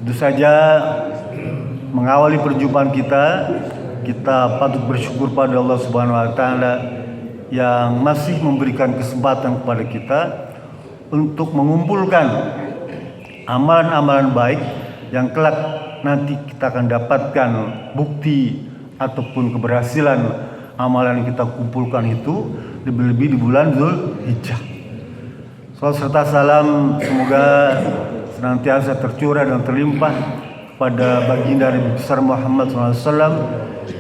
Tentu saja mengawali perjumpaan kita patut bersyukur pada Allah Subhanahu wa taala yang masih memberikan kesempatan kepada kita untuk mengumpulkan amalan-amalan baik yang kelak nanti kita akan dapatkan bukti ataupun keberhasilan amalan yang kita kumpulkan itu lebih-lebih di bulan Dzulhijjah. Salawat serta salam semoga senantiasa tercurah dan terlimpah pada baginda Nabi besar Muhammad SAW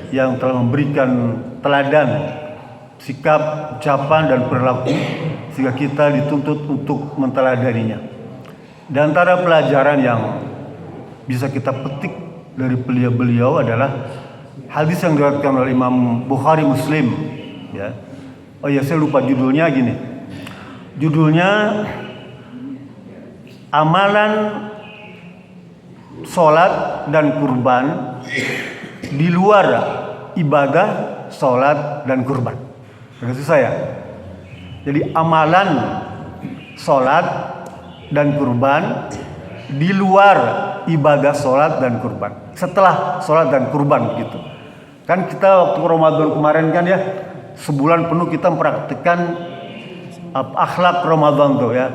yang telah memberikan teladan sikap, ucapan dan perilaku sehingga kita dituntut untuk menteladaninya. Di antara pelajaran yang bisa kita petik dari beliau adalah hadis yang diriwayatkan oleh Imam Bukhari Muslim, ya. Oh ya, saya lupa judulnya gini. Judulnya amalan sholat dan kurban di luar ibadah sholat dan kurban. Maksud saya, jadi amalan sholat dan kurban di luar ibadah sholat dan kurban, setelah sholat dan kurban gitu. Kan kita waktu Ramadan kemarin kan ya, sebulan penuh kita mempraktikkan akhlak Ramadan tuh ya.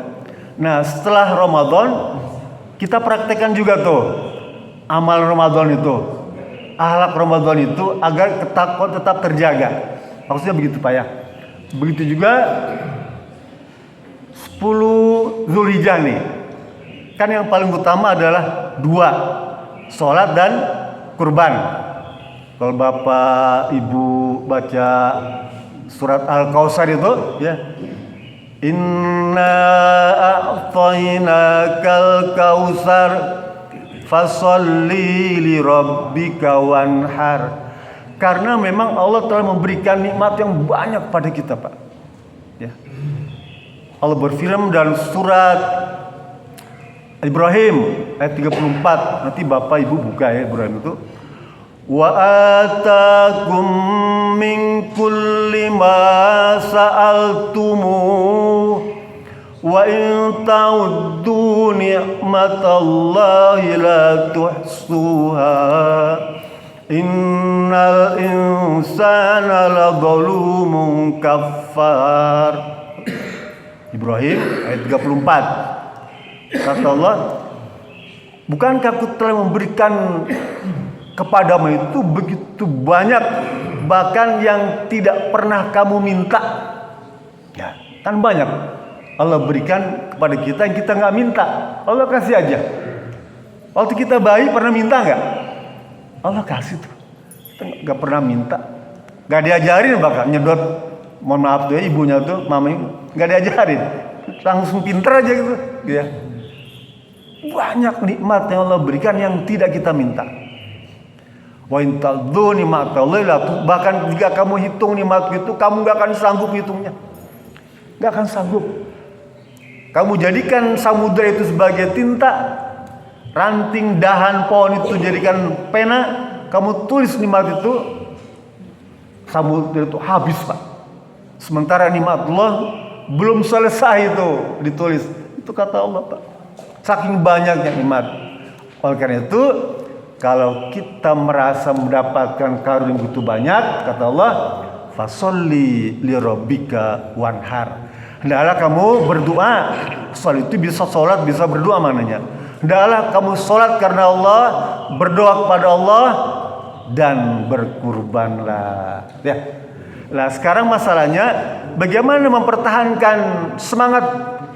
Nah setelah Ramadan kita praktekkan juga tuh amal Ramadan itu, akhlak Ramadan itu agar ketakwaan tetap terjaga. Maksudnya begitu Pak ya. Begitu juga 10 Dzulhijjah nih. Kan yang paling utama adalah 2, sholat dan kurban. Kalau Bapak Ibu baca surat Al-Kautsar itu ya, Inna a'tainakal kautsar fasholli li rabbika wanhar. Karena memang Allah telah memberikan nikmat yang banyak pada kita, Pak. Ya. Allah berfirman dalam surat Ibrahim ayat 34. Nanti Bapak Ibu buka ya Ibrahim itu. Wa atakum min kulli ma sa'altumu wa in ta'uddu ni'matallahi la tuhsuha innal insana ladzalumun kafar. Ibrahim ayat 34. Kata Allah, bukankah aku telah memberikan kepadamu itu begitu banyak, bahkan yang tidak pernah kamu minta. Ya, kan banyak Allah berikan kepada kita yang kita nggak minta. Allah kasih aja. Waktu kita bayi pernah minta nggak? Allah kasih tuh. Kita nggak pernah minta. Nggak diajarin bahkan nyedot. Mohon maaf tuh ya ibunya tuh, mamanya nggak diajarin. Langsung pinter aja gitu. Ya. Banyak nikmat yang Allah berikan yang tidak kita minta. Wa in ta'uddu ni'matallahi, bahkan jika kamu hitung nikmat itu kamu gak akan sanggup hitungnya. Gak akan sanggup. Kamu jadikan samudra itu sebagai tinta, ranting dahan pohon itu jadikan pena, kamu tulis nikmat itu, samudra itu habis Pak. Sementara nikmat Allah belum selesai itu ditulis. Itu kata Allah Pak. Saking banyaknya nikmat. Oleh karena itu, kalau kita merasa mendapatkan karunia begitu banyak, kata Allah, fasholli li rabbika wanhar. Hendaklah kamu berdoa. Sholat itu bisa sholat, bisa berdoa maknanya. Hendaklah kamu sholat karena Allah, berdoa kepada Allah, dan berkurbanlah. Ya. Nah sekarang masalahnya, bagaimana mempertahankan semangat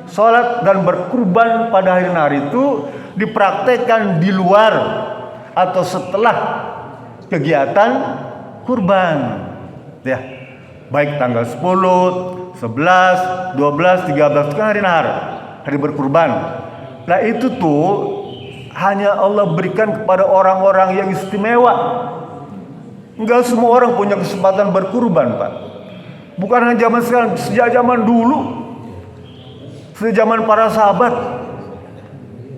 sholat dan berkurban pada hari itu dipraktekkan di luar atau setelah kegiatan kurban, ya, baik tanggal 10, 11, 12, 13 itu kan hari nahar, hari berkurban. Nah itu tuh hanya Allah berikan kepada orang-orang yang istimewa. Enggak semua orang punya kesempatan berkurban Pak. Bukan hanya zaman sekarang, sejak zaman dulu, sejak zaman para sahabat,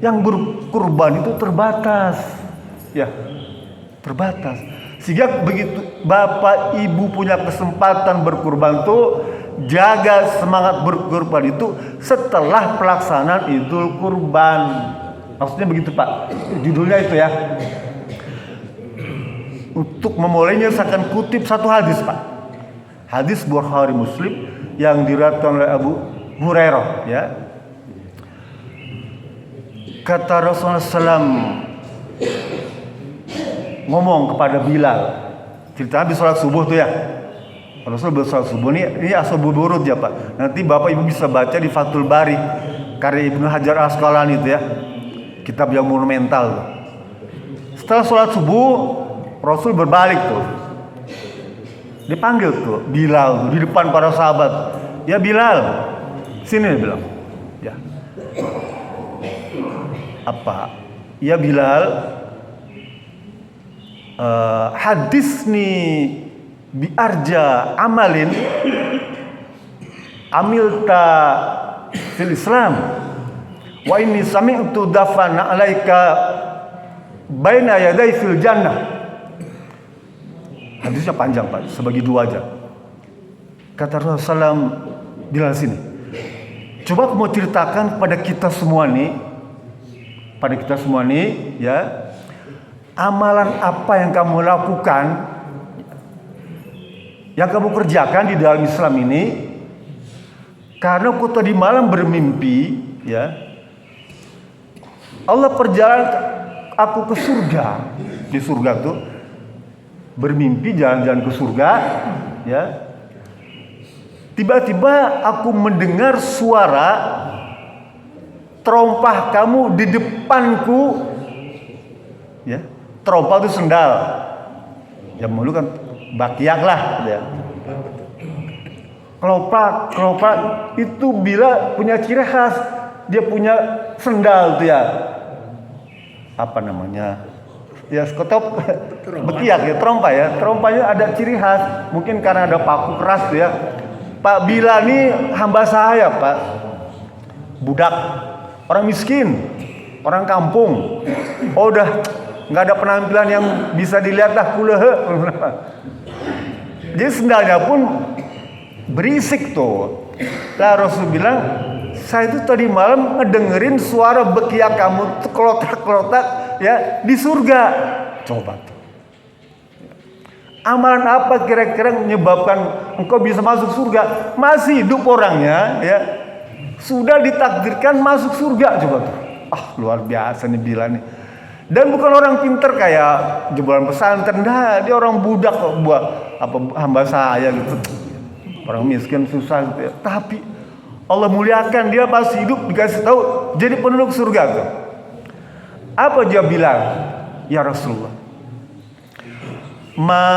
yang berkurban itu terbatas. Ya, terbatas. Sehingga begitu Bapak Ibu punya kesempatan berkurban tuh, jaga semangat berkurban itu setelah pelaksanaan Idul Kurban. Maksudnya begitu Pak. Judulnya itu ya. Untuk memulainya saya akan kutip satu hadis Pak. Hadis Bukhari Muslim yang diriwayatkan oleh Abu Hurairah ya. Kata Rasulullah SAW ngomong kepada Bilal. Cerita habis sholat subuh tuh ya. Rasul bersolat subuh ini asal burut ya Pak. Nanti Bapak Ibu bisa baca di Fathul Bari karya Ibnu Hajar Asqalani itu ya. Kitab yang monumental tuh. Setelah sholat subuh Rasul berbalik tuh. Dipanggil tuh Bilal tuh, di depan para sahabat. Ya Bilal, sini dia bilang. Ya. Apa? Ya Bilal, hadis nih biarja amalin amilta fil Islam wa inni sami'tu dafana alaika baina yaday fil jannah. Hadisnya panjang Pak, sebagi dua aja. Kata Rasulullah SAW bilang sini, coba aku mau ceritakan kepada kita semua nih ya, amalan apa yang kamu lakukan, yang kamu kerjakan di dalam Islam ini, karena aku tadi malam bermimpi ya, Allah perjalanan aku ke surga. Di surga tuh bermimpi jalan-jalan ke surga ya. Tiba-tiba aku mendengar suara terompah kamu di depanku ya. Terompah itu sendal. Ya dulu kan bakiak lah ya. Kelopak itu bila punya ciri khas, dia punya sendal tuh ya. Apa namanya? Ya skotop bekiak ya, trompa ya. Trompanya ada ciri khas, mungkin karena ada paku keras tuh ya. Pak Bila ini hamba saya Pak, budak, orang miskin, orang kampung. Oh udah nggak ada penampilan yang bisa dilihat dah kulehe. Jadi sendalnya pun berisik tuh. Lah Rasul bilang, saya itu tadi malam ngedengerin suara bekiak kamu tuh kelotak-kelotak ya di surga. Coba tuh. Amalan apa kira-kira menyebabkan engkau bisa masuk surga? Masih hidup orangnya ya. Sudah ditakdirkan masuk surga, coba tuh. Ah, luar biasa nih Bila nih. Dan bukan orang pinter kayak jebolan pesantren, dah dia orang budak kok, buat apa hamba saya gitu. Orang miskin susah gitu ya. Tapi Allah muliakan dia pasti hidup, dikasih tahu jadi penduduk surga tuh. Apa dia bilang? Ya Rasulullah, ma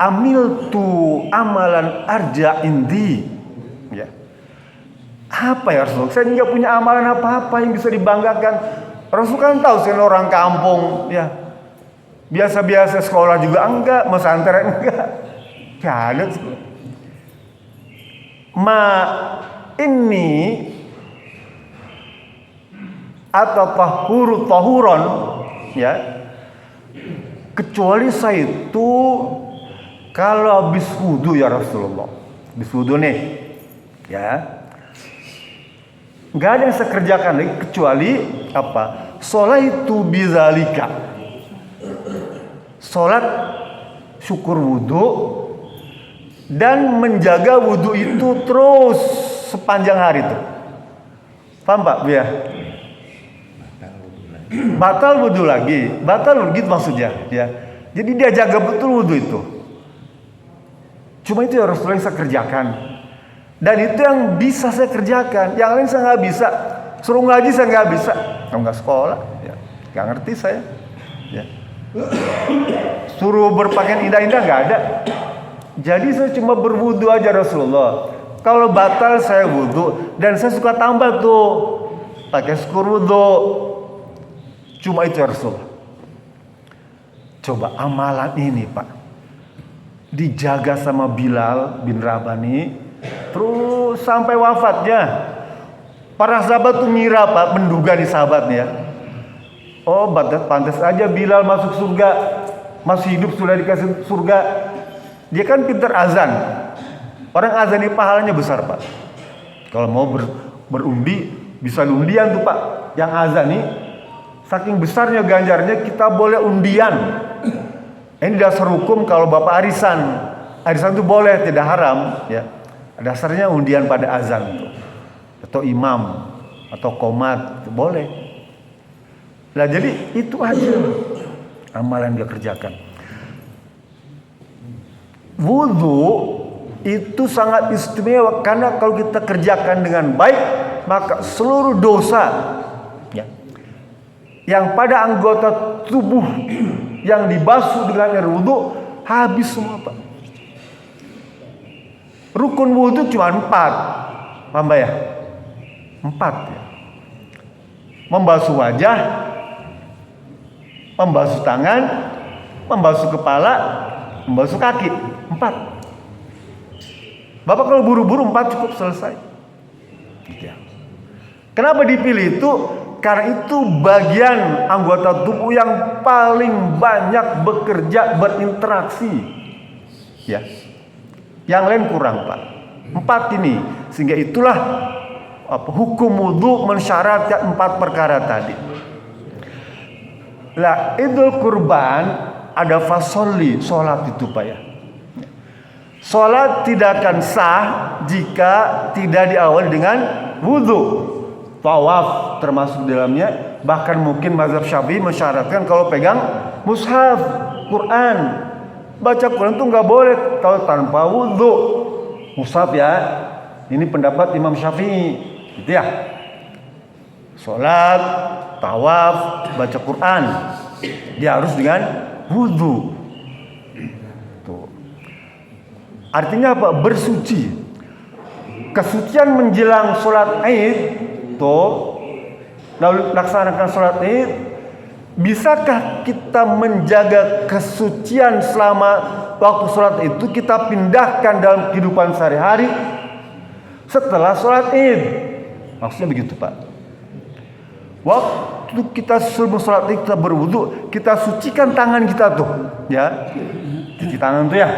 amiltu amalan arja indi. Ya. Apa ya Rasulullah? Saya nggak punya amalan apa-apa yang bisa dibanggakan. Rasul kan tahu saya orang kampung, ya biasa-biasa, sekolah juga enggak, pesantren enggak, gak ada. Ma ini atau tahuron, ya, kecuali saya itu kalau habis wudu ya Rasulullah, habis wudu nih, ya, nggak ada yang saya kerjakan lagi kecuali apa? Sholat itu bizalika, sholat syukur wudu dan menjaga wudu itu terus sepanjang hari itu. Paham Pak? Ya. Batal wudu lagi, batal gitu maksudnya, ya. Jadi dia jaga betul wudu itu. Cuma itu yang Rasulullah saya kerjakan. Dan itu yang bisa saya kerjakan. Yang lain saya nggak bisa. Suruh ngaji saya nggak bisa. Kalau nggak sekolah, ya nggak ngerti saya. Ya. Suruh berpakaian indah-indah nggak ada. Jadi saya cuma berwudu aja Rasulullah. Kalau batal saya wudu dan saya suka tambah tuh pakai syukur wudu. Cuma itu ya Rasulullah. Coba amalan ini Pak dijaga sama Bilal bin Rabani terus sampai wafatnya. Para sahabat tuh ngira Pak, menduga di sahabatnya. Oh pantas aja Bilal masuk surga, masih hidup sudah dikasih surga. Dia kan pintar azan. Orang azan ini pahalanya besar Pak. Kalau mau berundi bisa undian tuh Pak. Yang azan nih Saking besarnya ganjarnya kita boleh undian. Ini dasar hukum kalau bapak arisan. Arisan itu boleh, tidak haram. Ya. Dasarnya undian pada azan tuh. Atau imam atau qomat boleh. Nah jadi itu aja amalan dia kerjakan. Wudhu itu sangat istimewa karena kalau kita kerjakan dengan baik maka seluruh dosa ya, yang pada anggota tubuh yang dibasuh dengan air wudhu habis semua Pak. Rukun wudhu cuma 4, Mbak ya, 4 ya. Membasuh wajah, membasuh tangan, membasuh kepala, membasuh kaki, 4. Bapak kalau buru-buru 4 cukup selesai. Kenapa dipilih itu? Karena itu bagian anggota tubuh yang paling banyak bekerja, berinteraksi. Ya. Yang lain kurang, Pak. 4 ini. Sehingga itulah hukum wudhu mensyaratkan 4 perkara tadi. Lah, Idul Kurban ada fasoli, sholat itu Pak ya. Sholat tidak akan sah jika tidak diawali dengan wudhu. Tawaf termasuk dalamnya. Bahkan mungkin mazhab Syafi'i mensyaratkan kalau pegang mushaf, Quran, baca Quran itu nggak boleh kalau tanpa wudhu. Mushaf ya. Ini pendapat Imam Syafi'i, gitu ya. Sholat, tawaf, baca Quran, dia harus dengan wudhu. Tuh. Artinya apa? Bersuci. Kesucian menjelang sholat Id, tuh, laksanakan sholat Id. Bisakah kita menjaga kesucian selama waktu sholat itu kita pindahkan dalam kehidupan sehari-hari setelah sholat Id? Maksudnya begitu Pak. Waktu kita sebelum sholat Id kita berwudu, kita sucikan tangan kita tuh, ya, cuci tangan tuh ya.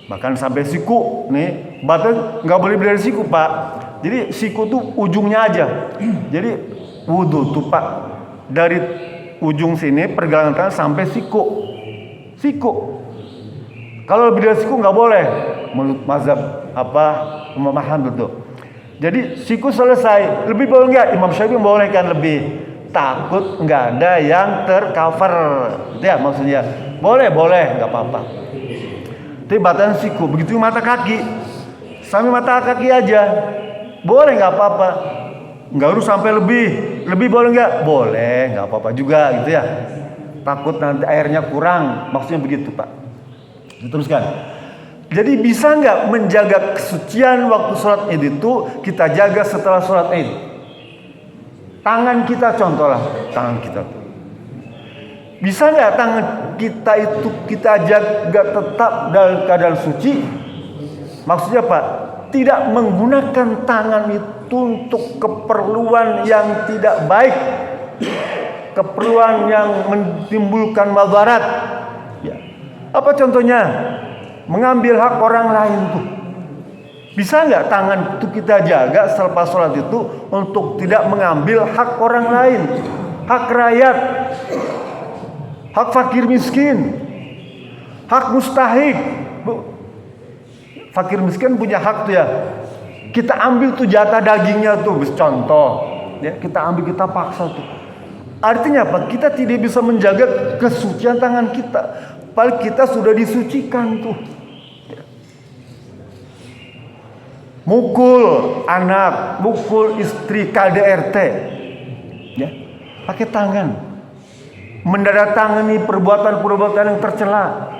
Bahkan sampai siku, nih, badan nggak boleh dari siku Pak. Jadi siku tuh ujungnya aja. Jadi wudu tuh Pak, dari ujung sini pergelangan tangan sampai siku. Kalau lebih dari siku nggak boleh, menurut mazhab Imam Ahmad betul. Jadi siku selesai, lebih boleh nggak? Imam Syafi'i membolehkan lebih. Takut nggak ada yang tercover, itu ya maksudnya. Boleh, nggak apa-apa. Tapi batasan siku, begitu mata kaki, sampai mata kaki aja, boleh nggak apa-apa. Nggak harus sampai lebih boleh nggak? Boleh, nggak apa-apa juga gitu ya. Takut nanti airnya kurang, maksudnya begitu Pak. Teruskan. Jadi bisa nggak menjaga kesucian waktu sholat Id itu kita jaga setelah sholat Id? Tangan kita contohlah, tangan kita tuh. Bisa nggak tangan kita itu kita jaga tetap dalam keadaan suci? Maksudnya Pak, tidak menggunakan tangan itu untuk keperluan yang tidak baik, keperluan yang menimbulkan madarat. Ya. Apa contohnya? Mengambil hak orang lain tuh. Bisa nggak tangan itu kita jaga selepas sholat itu untuk tidak mengambil hak orang lain, hak rakyat, hak fakir miskin, hak mustahik. Fakir miskin punya hak tuh ya. Kita ambil tuh jatah dagingnya tuh, contoh. Ya, kita ambil, kita paksa tuh. Artinya apa? Kita tidak bisa menjaga kesucian tangan kita. Padahal kita sudah disucikan tuh. Mukul anak, mukul istri KDRT, ya, pakai tangan. Mendaratangani perbuatan-perbuatan yang tercela,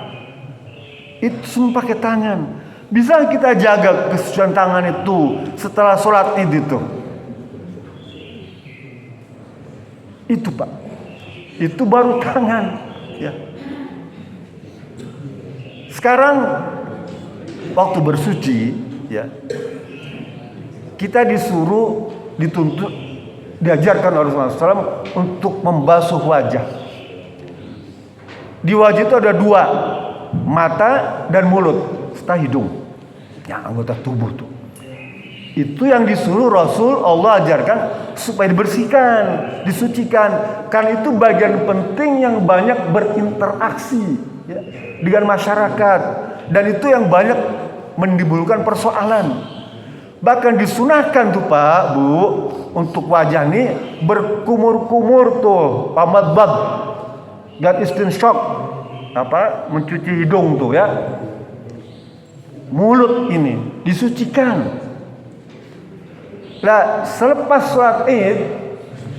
itu semua pakai tangan. Bisa kita jaga kesucian tangan itu setelah sholat Id itu? Itu Pak, itu baru tangan. Ya. Sekarang waktu bersuci, ya, kita dituntut, diajarkan oleh Rasulullah SAW untuk membasuh wajah. Di wajah itu ada 2, mata dan mulut, serta hidung. Ya, anggota tubuh tuh. Itu yang disuruh Rasul Allah ajarkan supaya dibersihkan, disucikan. Kan itu bagian penting yang banyak berinteraksi ya, dengan masyarakat. Dan itu yang banyak menimbulkan persoalan. Bahkan disunahkan tuh Pak, Bu, untuk wajah nih berkumur-kumur tuh, pamadbad, dan istinsyak, mencuci hidung tuh ya. Mulut ini disucikan. Nah, selepas sholat Id,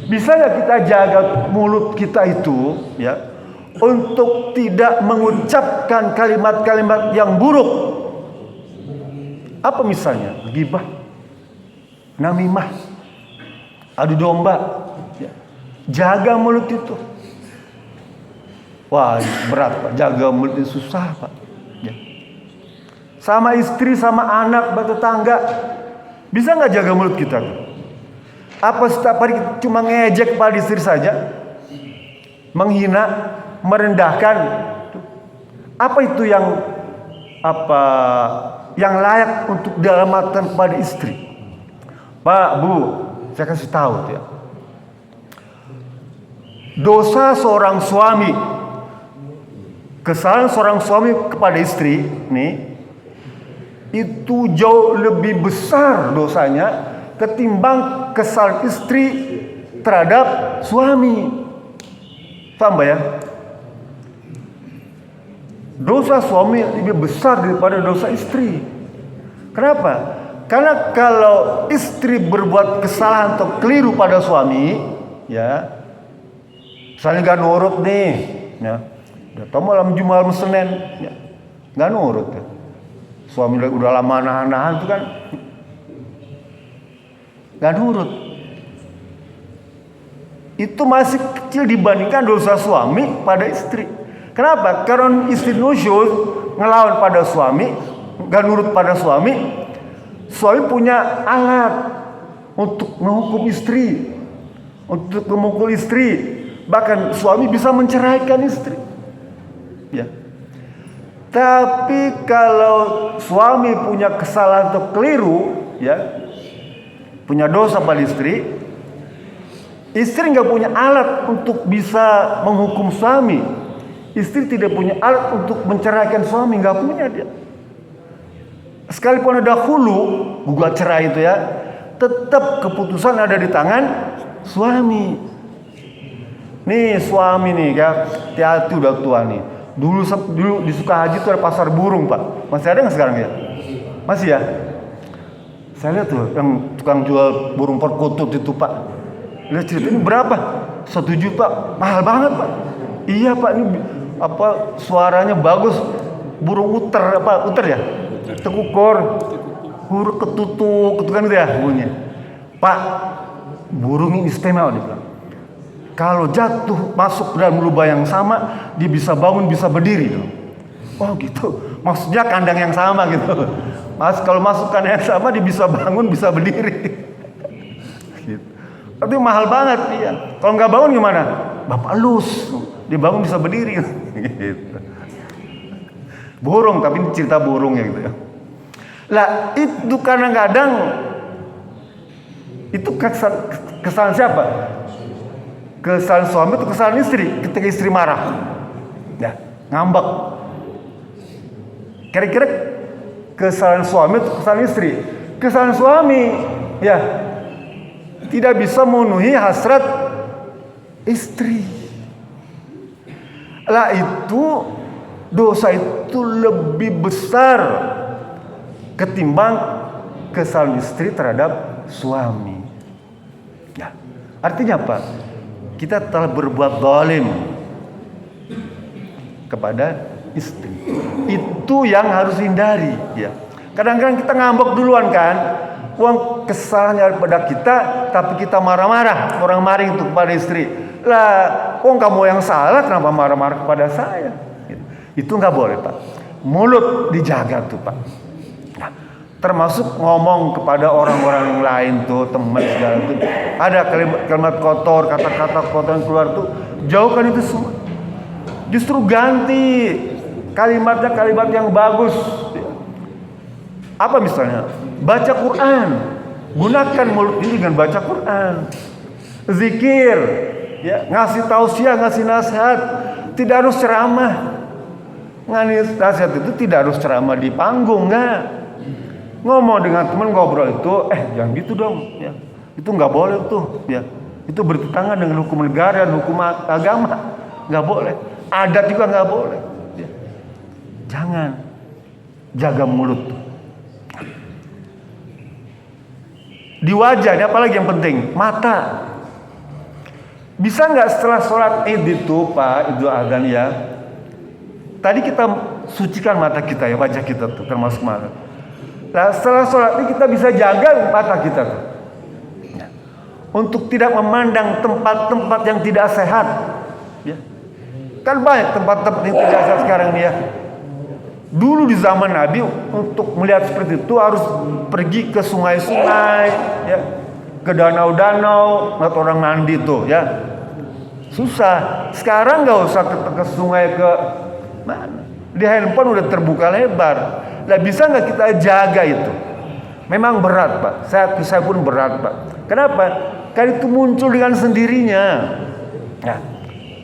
bisa nggak kita jaga mulut kita itu, ya, untuk tidak mengucapkan kalimat-kalimat yang buruk? Apa misalnya? Ghibah, namimah, adu domba. Ya. Jaga mulut itu. Wah, berat Pak. Jaga mulut itu susah Pak. Ya. Sama istri, sama anak, tetangga. Bisa nggak jaga mulut kita? Apa setiap hari kita cuma ngejek pada istri saja? Menghina, merendahkan. Apa itu yang layak untuk dialamatkan kepada istri? Pak, Bu, saya kasih tahu ya. Dosa seorang suami, kesalahan seorang suami kepada istri nih, itu jauh lebih besar dosanya ketimbang kesalahan istri terhadap suami. Paham ya? Dosa suami lebih besar daripada dosa istri. Kenapa? Karena kalau istri berbuat kesalahan atau keliru pada suami, ya, misalnya nggak nurut nih, ya, datang malam Jumat, malam Senin, ya, nggak nurut ya. Suami udah lama nahan-nahan itu kan gak nurut. Itu masih kecil dibandingkan dosa suami pada istri. Kenapa? Karena istri nusyuz, ngelawan pada suami, gak nurut pada suami. Suami punya alat untuk menghukum istri, untuk memukul istri. Bahkan suami bisa menceraikan istri. Ya. Tapi kalau suami punya kesalahan atau keliru, ya, punya dosa pada istri, istri nggak punya alat untuk bisa menghukum suami. Istri tidak punya alat untuk menceraikan suami, nggak punya dia. Sekalipun ada hulu, gugat cerai itu ya, tetap keputusan ada di tangan suami. Nih suami nih ya, hati-hati udah tua nih. Dulu di Sukahaji tuh ada pasar burung Pak. Masih ada nggak sekarang ya? Masih ya? Saya lihat tuh yang tukang jual burung perkutut itu Pak. Lihat cerita ini berapa? 1 juta. Mahal banget Pak. Iya Pak, ini suaranya bagus. Burung uter ya? Tekukor. Huruf ketutuk, itu kan itu ya bunyinya. Pak, burung ini istimewa dia bilang. Kalau jatuh masuk dalam lubang yang sama, dia bisa bangun, bisa berdiri. Oh gitu. Maksudnya kandang yang sama gitu. Kalau masuk kandang yang sama, dia bisa bangun, bisa berdiri. Gitu. Tapi mahal banget dia. Kalau nggak bangun gimana? Bapak lus. Dia bangun bisa berdiri. Gitu. Burung, tapi ini cerita burung ya gitu ya. Lah itu kadang-kadang itu kesalahan siapa? Kesalahan suami itu kesalahan istri. Ketika istri marah, ya, ngambek. Kira-kira kesalahan suami itu kesalahan istri. Kesalahan suami, ya, tidak bisa memenuhi hasrat istri. Lah itu dosa itu lebih besar ketimbang kesalahan istri terhadap suami. Ya, artinya apa? Kita telah berbuat zalim kepada istri. Itu yang harus hindari, ya. Kadang-kadang kita ngambek duluan kan. Uang kesalahannya pada kita, tapi kita marah-marah, orang maring itu kepada istri. Lah, kamu yang salah, kenapa marah-marah kepada saya? Itu nggak boleh Pak. Mulut dijaga tuh Pak. Nah, termasuk ngomong kepada orang-orang yang lain tuh, teman segala tuh. Ada kalimat kotor, kata-kata kotor yang keluar tuh, jauhkan itu semua. Justru ganti kalimatnya kalimat yang bagus. Apa misalnya? Baca Quran. Gunakan mulut ini dengan baca Quran, zikir, ya, ngasih tausiah, ngasih nasihat. Tidak harus ceramah. Ngasih nasihat itu tidak harus ceramah di panggung, nggak. Ngomong dengan teman, ngobrol itu, jangan gitu dong, ya. Itu nggak boleh tuh, ya. Itu bertentangan dengan hukum negara dan hukum agama, nggak boleh. Adat juga nggak boleh. Ya. Jangan, jaga mulut. Di wajah, ini apalagi yang penting, mata. Bisa nggak setelah sholat id itu, Pak, Idul Adha ya? Tadi kita sucikan mata kita ya, wajah kita tuh, termasuk mata. Nah, setelah sholat ini kita bisa jaga mata kita tuh, ya. Untuk tidak memandang tempat-tempat yang tidak sehat. Ya. Kan banyak tempat-tempat yang tidak sehat sekarang nih ya. Dulu di zaman Nabi untuk melihat seperti itu harus pergi ke sungai-sungai, ya, ke danau-danau, ngeliat orang mandi tuh, ya. Susah. Sekarang nggak usah ke sungai, ke mana? Di handphone udah terbuka lebar. Nah, bisa nggak kita jaga itu? Memang berat, Pak. Saya pun berat, Pak. Kenapa? Karena itu muncul dengan sendirinya. Nah,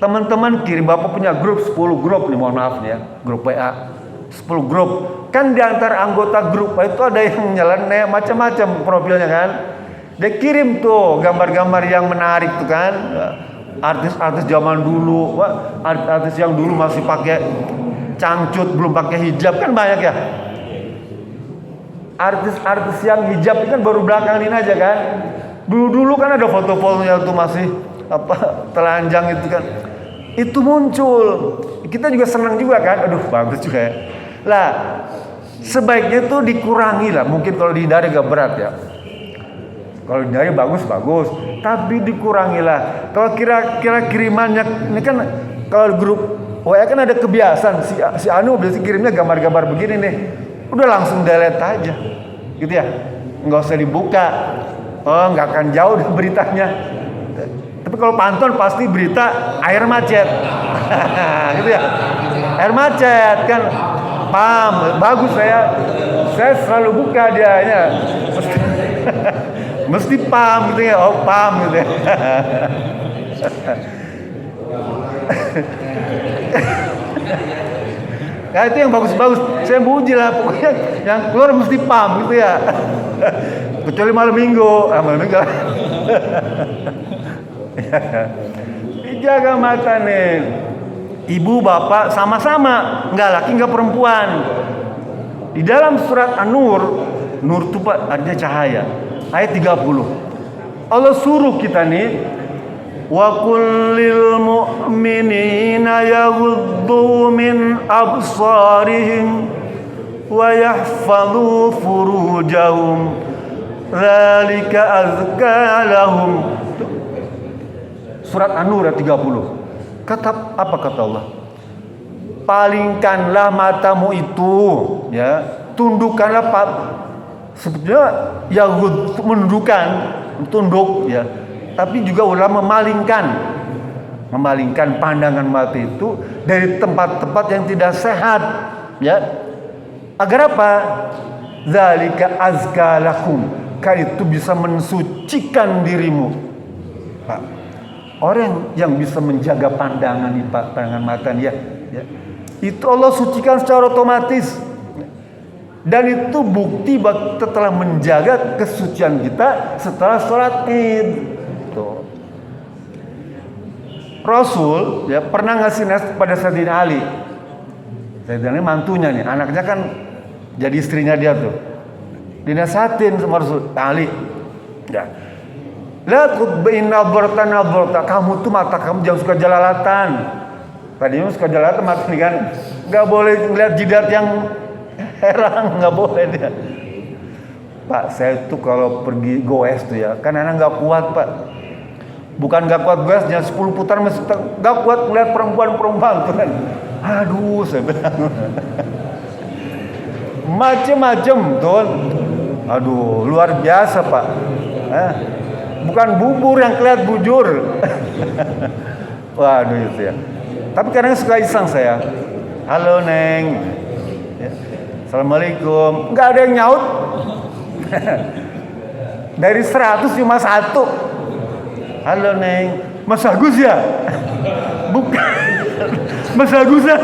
teman-teman kirim, Bapak punya grup 10 grup nih, mohon maaf nih ya, grup WA. 10 grup. Kan di antara anggota grup itu ada yang nyeleneh macam-macam profilnya kan. Dia kirim tuh gambar-gambar yang menarik tuh kan. Artis-artis zaman dulu, artis yang dulu masih pakai cangcut, belum pakai hijab kan banyak ya. Artis-artis yang hijab itu kan baru belakangan ini aja kan. Dulu-dulu kan ada foto-fotonya tuh masih telanjang itu kan. Itu muncul. Kita juga senang juga kan. Aduh, bagus juga ya. Lah, sebaiknya itu dikurangi lah. Mungkin kalau dihindari agak berat ya. Kalau dihindari bagus, tapi dikurangi lah. Kalau kira-kira kirimannya, ini kan kalau grup WA kan ada kebiasaan si Anu biasanya kirimnya gambar-gambar begini nih. Udah langsung delete aja. Gitu ya. Nggak usah dibuka. Oh, nggak akan jauh beritanya. Tapi kalau pantun pasti berita air macet. Gitu ya. Air macet kan. Pam, bagus saya selalu buka dia ya. Mesti pam gitu ya. Oh, pam gitu ya. Nah, itu yang bagus-bagus. Saya muji lah pokoknya yang keluar mesti pam gitu ya. Kecuali malam minggu. Malam minggu. Dijaga mata nih. Ibu bapak sama-sama, nggak laki nggak perempuan. Di dalam surat An-Nur, Nur itu Pak artinya cahaya. Ayat 30. Allah suruh kita nih, wa kullil mu'minina yaghuddu min absarihim wa yahfadhu furujahum dzalika azka lahum. Surat An-Nur ayat 30. Apa kata Allah? Palingkanlah matamu itu, ya, tundukkanlah sebetulnya yahud menundukkan, tunduk ya. Tapi juga ulama memalingkan pandangan mata itu dari tempat-tempat yang tidak sehat, ya. Agar apa? Zalika azka lakum. Karena itu bisa mensucikan dirimu. Pak, orang yang bisa menjaga pandangan nih Pak, pandangan mata ya, itu Allah sucikan secara otomatis. Dan itu bukti bahwa kita telah menjaga kesucian kita setelah sholat id. Tuh. Rasul ya pernah ngasih nasihat pada Sayyidina Ali. Sayyidina Ali mantunya nih, anaknya kan jadi istrinya dia tuh. Dinasihatin sama Rasul Ali. Ya. La tutba'in nabarta, kamu tuh mata kamu jangan suka jalalatan. Tadinya suka jalalatan mata nih kan. Enggak boleh ngeliat jidat yang herang, nggak boleh dia. Pak, saya tuh kalau pergi goes tuh ya, kan anak nggak kuat Pak. Bukan nggak kuat goes, jangan 10 putaran masih nggak kuat melihat perempuan tuh kan. Aduh, saya bilang. Macem-macem tuh. Aduh, luar biasa Pak. Bukan bubur yang kelihatan bujur. Waduh itu ya. Tapi kadang suka iseng saya. Halo Neng. Ya. Assalamualaikum. Nggak ada yang nyaut. Dari 100 cuma 1. Halo Neng, Mas Agus ya? Bukan, Mas Agus ya?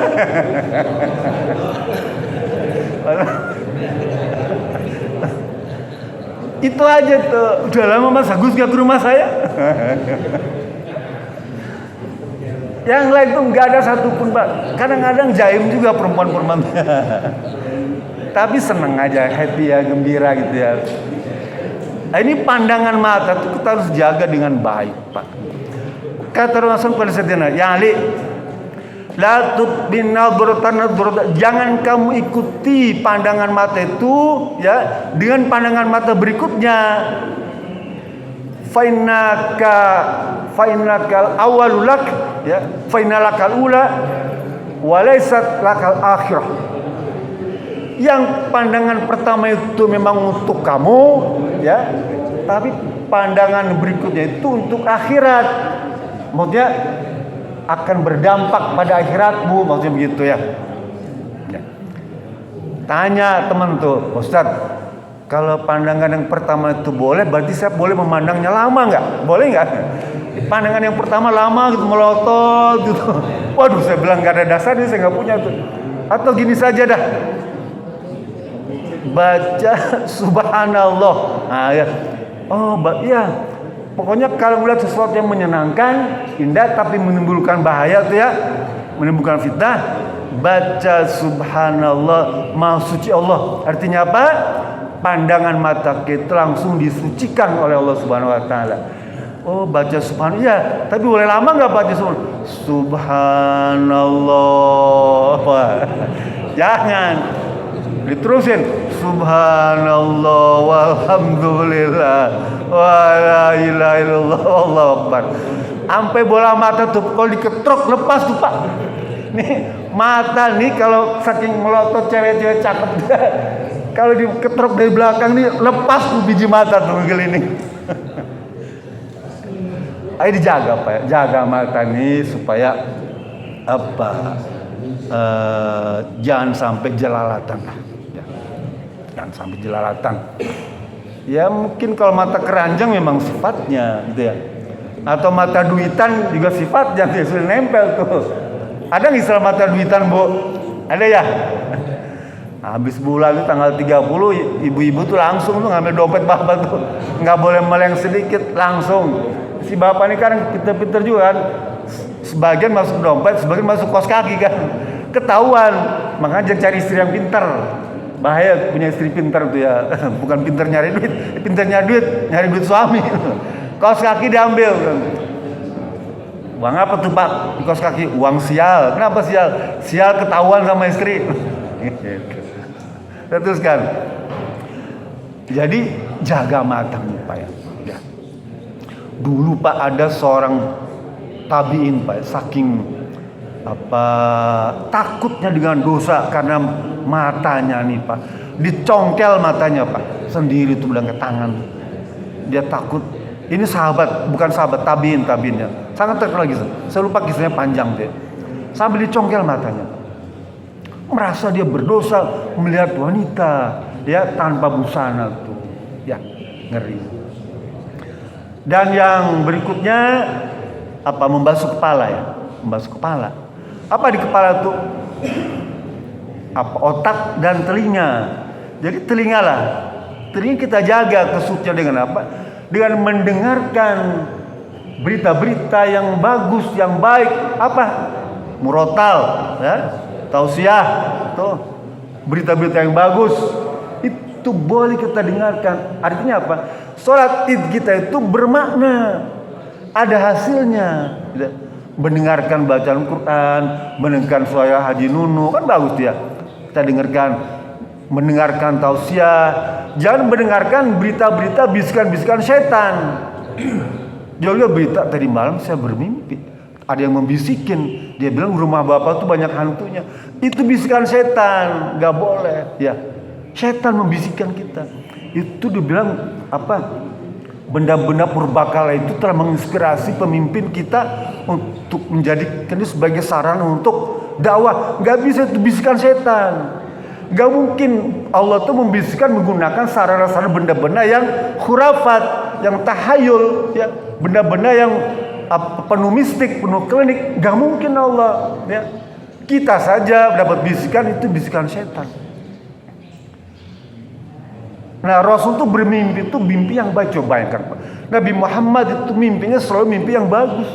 Itu aja tuh. Udah lama Mas Agus gak ke rumah saya. Yang lain tuh nggak ada satupun Pak. Kadang-kadang jaim juga perempuan-perempuan. Tapi seneng aja, happy ya, gembira gitu ya. Nah, ini pandangan mata tuh kita harus jaga dengan baik Pak. Kata Rasul pada saatnya, ya Ali, la tutbinal beratan, jangan kamu ikuti pandangan mata itu ya dengan pandangan mata berikutnya. Fainakal awalulak ya, fainalakal ula walaysat lakal akhirah. Yang pandangan pertama itu memang untuk kamu ya, tapi pandangan berikutnya itu untuk akhirat. Maksudnya akan berdampak pada akhiratmu, maksudnya begitu ya. Tanya teman tuh, Ustadz, kalau pandangan yang pertama itu boleh, berarti saya boleh memandangnya lama nggak? Boleh nggak? Pandangan yang pertama lama gitu, melotot gitu. Waduh, saya bilang nggak ada dasarnya, saya nggak punya tuh. Atau gini saja dah, baca subhanallah. Nah, ya. Oh, iya. Pokoknya kalau melihat sesuatu yang menyenangkan, indah tapi menimbulkan bahaya tuh ya, menimbulkan fitnah, baca subhanallah, maha suci Allah. Artinya apa? Pandangan mata kita langsung disucikan oleh Allah Subhanahu wa taala. Oh, baca subhanallah. Iya, tapi boleh lama enggak baca subhanallah? Jangan. Diterusin subhanallah walhamdulillah wala ilaha illallah wallahu akbar. Sampai bola mata tuh kalau diketrok lepas tuh Pak. Nih mata nih kalau saking melotot cewek-cewek cakep kalau diketrok dari belakang nih lepas tuh biji mata tuh gini. Ayo dijaga Pak ya, jaga mata nih supaya apa? Jangan sampai jelalatan. Jangan sampai jelalatan. Ya mungkin kalau mata keranjang memang sifatnya gitu ya. Atau mata duitan juga sifatnya dia sudah nempel tuh. Ada nggak istilah mata duitan Bu? Ada ya? Habis bulan itu tanggal 30 ibu-ibu tuh langsung tuh ngambil dompet bapak tuh. Nggak boleh meleng sedikit, langsung. Si bapak ini kan pinter-pinter juga kan. Sebagian masuk dompet, sebagian masuk kos kaki kan. Ketahuan. Makanya jangan cari istri yang pinter. Bahaya punya istri pintar tuh ya. Bukan pintar nyari duit, pintar nyari duit suami. Kaos kaki diambil. Uang apa tuh Pak? Kaos kaki, uang sial. Kenapa sial? Sial ketahuan sama istri. Teruskan. Jadi jaga matamu Pak ya. Dulu Pak ada seorang tabiin Pak, saking takutnya dengan dosa karena matanya nih Pak, dicongkel matanya Pak, sendiri tuh bilang ke tangan, dia takut. Ini sahabat, bukan sahabat, tabiinnya, sangat terkenal gitu. Saya lupa kisahnya panjang dia, sambil dicongkel matanya, merasa dia berdosa melihat wanita ya tanpa busana tuh, ya ngeri. Dan yang berikutnya membasuh kepala ya, membasuh kepala. Apa di kepala tuh? Otak dan telinga. Jadi telinga kita jaga kesucian dengan apa? Dengan mendengarkan berita-berita yang bagus, yang baik. Apa? Murotal, ya, tausiah, tuh berita-berita yang bagus. Itu boleh kita dengarkan. Artinya apa? Sholat id kita itu bermakna, ada hasilnya. Mendengarkan bacaan Quran, mendengarkan surah Haji Nunu, kan bagus dia. Kita mendengarkan tausiah, jangan mendengarkan berita-berita bisikan-bisikan setan. Jauhnya berita tadi malam saya bermimpi, ada yang membisikin, dia bilang rumah bapak tuh banyak hantunya. Itu bisikan setan, nggak boleh. Ya, setan membisikkan kita. Itu dibilang apa? Benda-benda purbakala itu telah menginspirasi pemimpin kita untuk menjadikan itu sebagai sarana untuk dakwah. Gak bisa itu bisikan setan. Gak mungkin Allah tuh membisikkan menggunakan sarana-sarana benda-benda yang khurafat, yang tahayul, ya, benda-benda yang penuh mistik, penuh klinik. Gak mungkin Allah, ya. Kita saja dapat bisikan, itu bisikan setan. Nah, Rasul tuh bermimpi itu mimpi yang baik. Coba bayangkan, Pak. Nabi Muhammad itu mimpinya selalu mimpi yang bagus.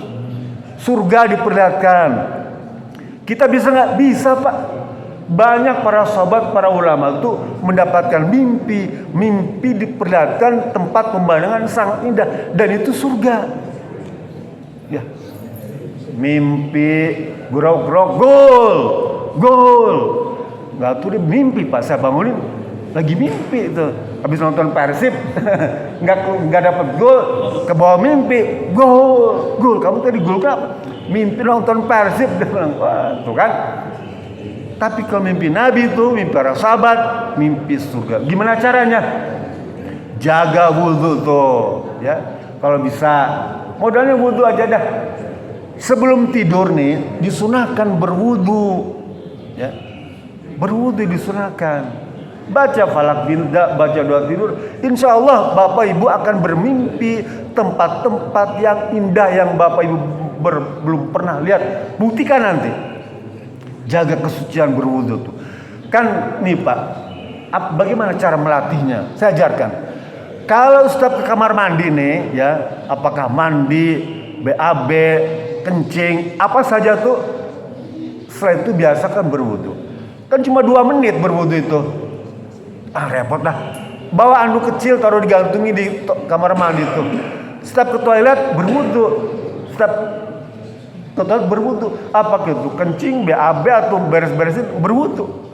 Surga diperlihatkan. Kita bisa nggak? Bisa, Pak. Banyak para sahabat, para ulama itu mendapatkan mimpi diperlihatkan tempat pemandangan sangat indah, dan itu surga. Ya, mimpi grok-grok gol. Nggak tuh dia mimpi, Pak. Saya bangunin lagi mimpi itu. Habis nonton Persib nggak dapat gol, ke bawah mimpi gol. Kamu tadi gol berapa? Mimpi nonton Persib. Dia bilang, wah, tuh kan. Tapi kalau mimpi Nabi itu, mimpi para sahabat, mimpi surga. Gimana caranya? Jaga wudhu tuh, ya. Kalau bisa, modalnya wudhu aja dah. Sebelum tidur nih, disunahkan berwudhu, ya. Berwudhu disunahkan. Baca falak bilda, baca doa tidur. Insya Allah Bapak Ibu akan bermimpi tempat-tempat yang indah yang Bapak Ibu belum pernah lihat. Buktikan nanti. Jaga kesucian berwudu tuh. Kan nih Pak, bagaimana cara melatihnya? Saya ajarkan. Kalau setiap ke kamar mandi nih, ya, apakah mandi, BAB, kencing, apa saja tuh, setelah itu biasakan berwudu. Kan cuma 2 menit berwudu itu. Repot dah. Bawa anduk kecil, taruh digantungi di kamar mandi tuh. Setiap ke toilet berwudu. Setiap total berwudu, apa gitu, kencing, BAB atau beres-beresin berwudu.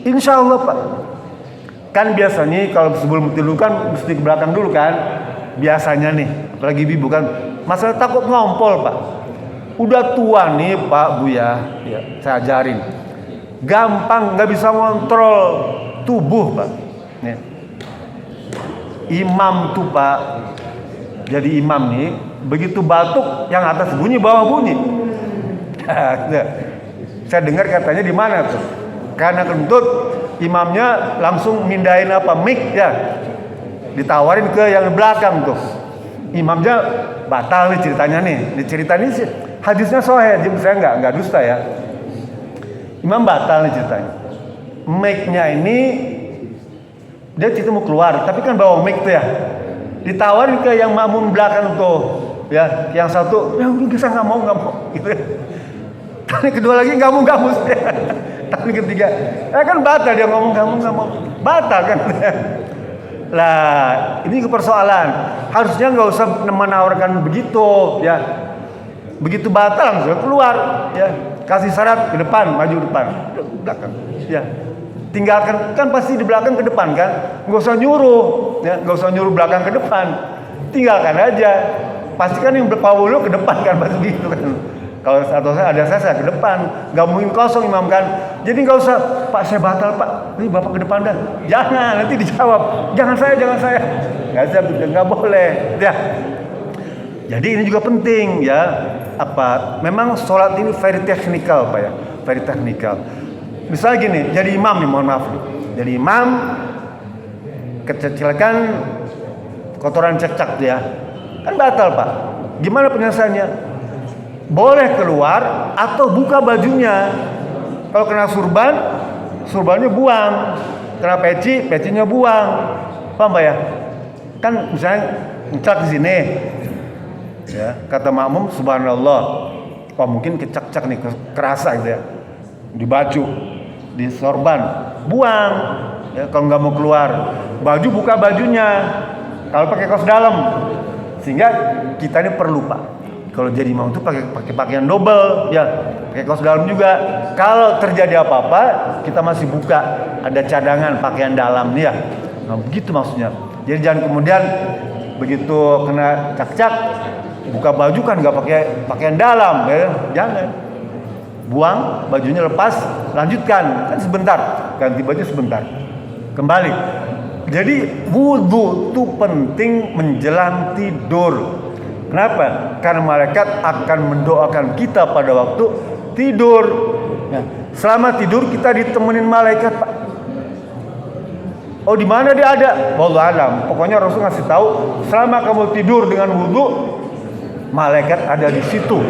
Insya Allah, Pak. Kan biasanya kalau sebelum tidur kan mesti ke belakang dulu kan. Biasanya nih, apalagi ibu kan, masalah takut ngompol, Pak. Udah tua nih Pak Buya, ya, saya ajarin. Gampang, nggak bisa ngontrol tubuh, Pak. Nih. Imam tuh, Pak. Jadi imam nih, begitu batuk yang atas bunyi, bawah bunyi. Saya dengar katanya di mana tuh? Karena kentut, imamnya langsung mindahin mic ya, ditawarin ke yang di belakang tuh. Imamnya batal nih ceritanya nih. Ceritanya sih hadisnya sahih, saya nggak dusta ya. Imam batal nih ceritanya. Mic-nya ini dia cerita mau keluar, tapi kan bawa mic tuh ya. Ditawarin ke yang makmum belakang tuh, ya, yang satu, yang bisa nggak mau, gitu. Tapi kedua lagi nggak mau. Tapi ketiga, kan batal dia ngomong nggak mau, batal kan. Lah, ini persoalan. Harusnya nggak usah menawarkan begitu, ya. Begitu batal langsung keluar, ya. Kasih syarat ke depan, maju depan, belakang, ya. Tinggalkan, kan pasti di belakang ke depan kan, nggak usah nyuruh, ya, nggak usah nyuruh belakang ke depan, tinggalkan aja. Pastikan yang berpawulu ke depan kan, pasti gitu kan. Kalau atau saya ke depan, nggak mungkin kosong imam kan. Jadi nggak usah, Pak saya batal Pak, ini bapak ke depan dah. Jangan, nanti dijawab, jangan saya, nggak boleh, ya. Jadi ini juga penting ya. Memang sholat ini very technical Pak ya, very technical. Misalnya gini, jadi imam nih, mohon maaf nih. Jadi imam, kecelakaan kotoran cecak tuh ya, kan batal Pak. Gimana penyelesaiannya? Boleh keluar atau buka bajunya. Kalau kena surbannya buang. Kena pecinya buang. Paham Pak ya? Kan misalnya ngecak di sini, ya, kata makmum subhanallah. Wah mungkin kecak-cak nih, kerasa gitu ya. Di baju, di sorban, buang. Ya, kalau nggak mau keluar, baju buka bajunya. Kalau pakai kaos dalam, sehingga kita ini perlu Pak. Kalau jadi imam itu pakai pakaian double, ya, pakai kaos dalam juga. Kalau terjadi apa-apa, kita masih buka, ada cadangan pakaian dalam nih ya. Nah, begitu maksudnya. Jadi jangan kemudian begitu kena cak-cak, buka baju kan nggak pakai pakaian dalam, ya, jangan. Buang bajunya, lepas, lanjutkan, kan sebentar, ganti baju sebentar, kembali. Jadi wudu itu penting menjelang tidur. Kenapa? Karena malaikat akan mendoakan kita pada waktu tidur. Ya. Selama tidur kita ditemenin malaikat, Pak. Oh, di mana dia ada? Wallahu alam. Pokoknya Rasul ngasih tahu, selama kamu tidur dengan wudu, malaikat ada di situ.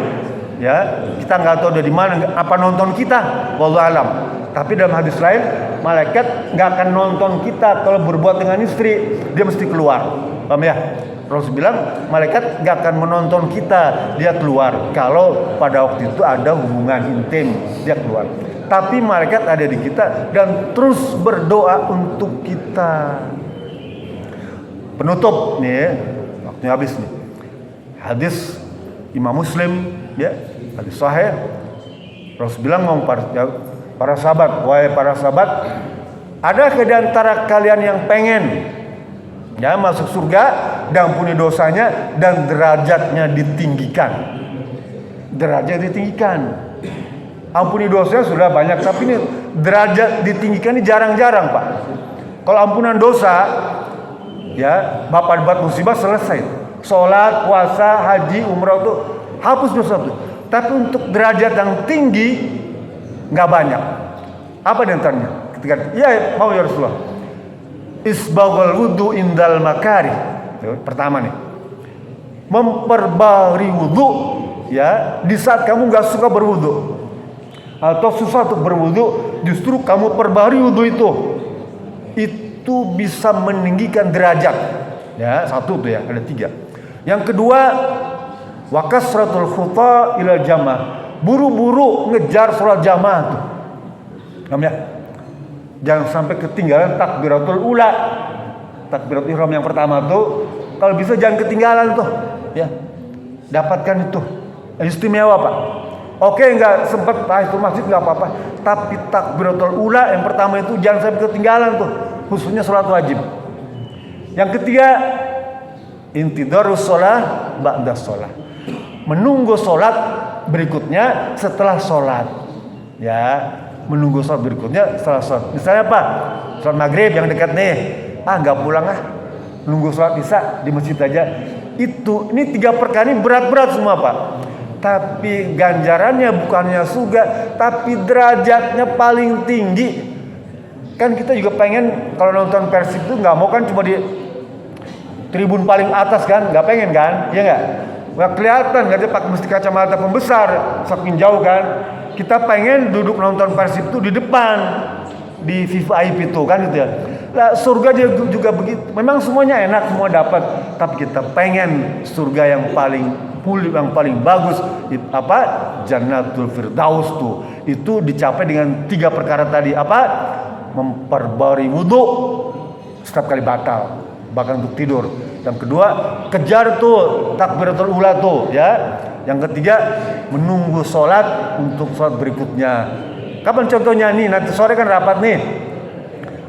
Ya, kita nggak tahu dia di mana, apa nonton kita, wallahu alam. Tapi dalam hadis lain, malaikat nggak akan nonton kita kalau berbuat dengan istri, dia mesti keluar. Paham ya? Rasul bilang malaikat nggak akan menonton kita, dia keluar. Kalau pada waktu itu ada hubungan intim, dia keluar. Tapi malaikat ada di kita dan terus berdoa untuk kita. Penutup nih, waktunya habis nih. Hadis Imam Muslim, ya, hadis sahih. Rasul bilang mau para sahabat, wahai para sahabat, adakah di antara kalian yang pengen ya masuk surga, diampuni dosanya dan derajatnya ditinggikan? Derajat ditinggikan. Ampuni dosanya sudah banyak, tapi ini derajat ditinggikan ini jarang-jarang, Pak. Kalau ampunan dosa, ya, bapak buat musibah selesai. Sholat, puasa, haji, umrah itu hapus dosa itu. Tapi untuk derajat yang tinggi nggak banyak. Apa di antaranya? Ketika ya mau ya Rasulullah, isbaghul wudu indal makari. Pertama nih, memperbarui wudu ya di saat kamu nggak suka berwudu atau susah untuk berwudu, justru kamu perbarui wudu itu bisa meninggikan derajat. Ya, satu tuh ya, ada 3. Yang kedua, wa kasratul khuta ila jamaah. Buru-buru ngejar sholat jamaah tuh. Ya? Jangan sampai ketinggalan takbiratul ula. Takbiratul ihram yang pertama tuh, kalau bisa jangan ketinggalan tuh, ya. Dapatkan itu. Istimewa, Pak. Oke, enggak sempat itu masjid enggak apa-apa, tapi takbiratul ula yang pertama itu jangan sampai ketinggalan tuh, khususnya sholat wajib. Yang ketiga, intidarus sholat ba'da sholat. Menunggu sholat berikutnya setelah sholat. Ya, menunggu sholat berikutnya setelah sholat. Misalnya apa? Sholat maghrib yang dekat nih. Nggak pulang nunggu sholat isya di masjid aja. Ini 3 perkara ini berat-berat semua, Pak. Tapi ganjarannya bukannya surga, tapi derajatnya paling tinggi. Kan kita juga pengen kalau nonton Persib itu nggak mau kan cuma di tribun paling atas kan, nggak pengen kan, ya nggak kelihatan, nggak ada pakai mesti kacamata pembesar, saking jauh kan. Kita pengen duduk nonton Persib itu di depan, di VIP itu kan gitu ya. Nah, surga juga begitu. Memang semuanya enak, semua dapat, tapi kita pengen surga yang paling mulia, yang paling bagus. Apa? Jannatul Firdaus tuh. Itu dicapai dengan 3 perkara tadi. Apa? Memperbarui wudu setiap kali batal, bahkan untuk tidur. Yang kedua, kejar tuh takbiratul ula tuh, ya. Yang ketiga, menunggu sholat untuk sholat berikutnya. Kapan contohnya nih? Nanti sore kan rapat nih,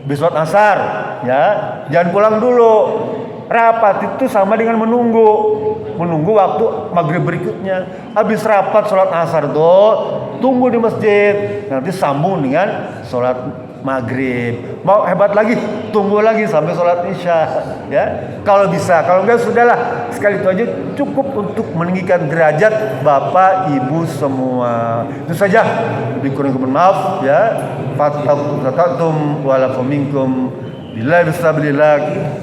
habis sholat asar, ya. Jangan pulang dulu. Rapat itu sama dengan menunggu waktu maghrib berikutnya. Habis rapat sholat asar tuh, tunggu di masjid. Nanti sambung dengan sholat maghrib. Mau hebat lagi, tunggu lagi sampai sholat isya, ya. Kalau bisa, kalau enggak sudahlah, sekali itu aja cukup untuk meninggikan derajat bapak ibu semua. Itu saja. Lebih kurang maaf, ya. Fattakum walakum minkum. Billahi bisabilillah.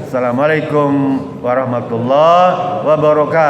Assalamualaikum warahmatullahi wabarakatuh.